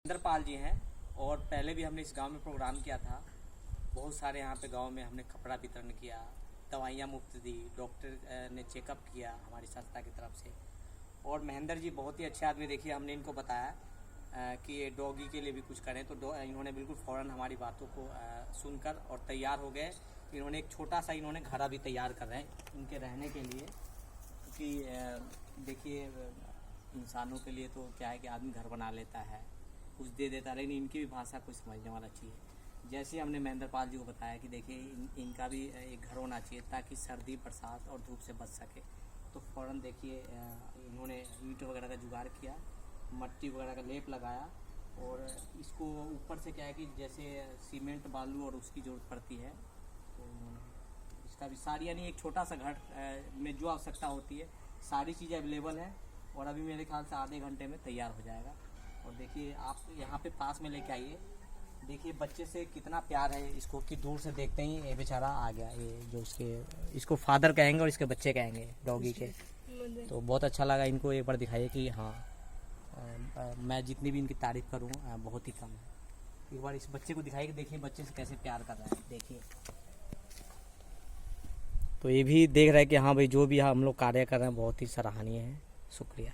महेंद्रपाल जी हैं और पहले भी हमने इस गांव में प्रोग्राम किया था। बहुत सारे यहाँ पे गांव में हमने कपड़ा वितरण किया, दवाइयाँ मुफ्त दी, डॉक्टर ने चेकअप किया हमारी संस्था की तरफ से। और महेंद्र जी बहुत ही अच्छे आदमी। देखिए हमने इनको बताया कि ये डॉगी के लिए भी कुछ करें, तो इन्होंने बिल्कुल फ़ौरन हमारी बातों को सुनकर और तैयार हो गए। इन्होंने एक छोटा सा घर अभी तैयार कर रहे हैं इनके रहने के लिए, क्योंकि देखिए इंसानों के लिए तो क्या है कि आदमी घर बना लेता है, कुछ दे देता है, लेकिन इनकी भी भाषा कुछ समझने वाला चाहिए। जैसे हमने महेंद्रपाल जी को बताया कि देखिए इनका भी एक घर होना चाहिए ताकि सर्दी बरसात और धूप से बच सके, तो फ़ौरन देखिए इन्होंने ईंट वगैरह का जुगाड़ किया, मट्टी वगैरह का लेप लगाया। और इसको ऊपर से क्या है कि जैसे सीमेंट बालू और उसकी ज़रूरत पड़ती है, तो इसका भी सारी यानी एक छोटा सा घर में जो आवश्यकता होती है सारी चीज़ें अवेलेबल है। और अभी मेरे ख्याल से आधे घंटे में तैयार हो जाएगा। और देखिए आप यहाँ पे पास में लेके आइए, देखिए बच्चे से कितना प्यार है इसको कि दूर से देखते ही ये बेचारा आ गया। ये जो इसको फादर कहेंगे और इसके बच्चे कहेंगे डॉगी के। तो बहुत अच्छा लगा। इनको एक बार दिखाइए कि हाँ मैं जितनी भी इनकी तारीफ़ करूँ बहुत ही कम है। एक बार इस बच्चे को दिखाइए कि देखिए बच्चे से कैसे प्यार कर रहा है, देखिए। तो ये भी देख रहा है कि हाँ भाई जो भी हम लोग कार्य कर रहे हैं बहुत ही सराहनीय है। शुक्रिया।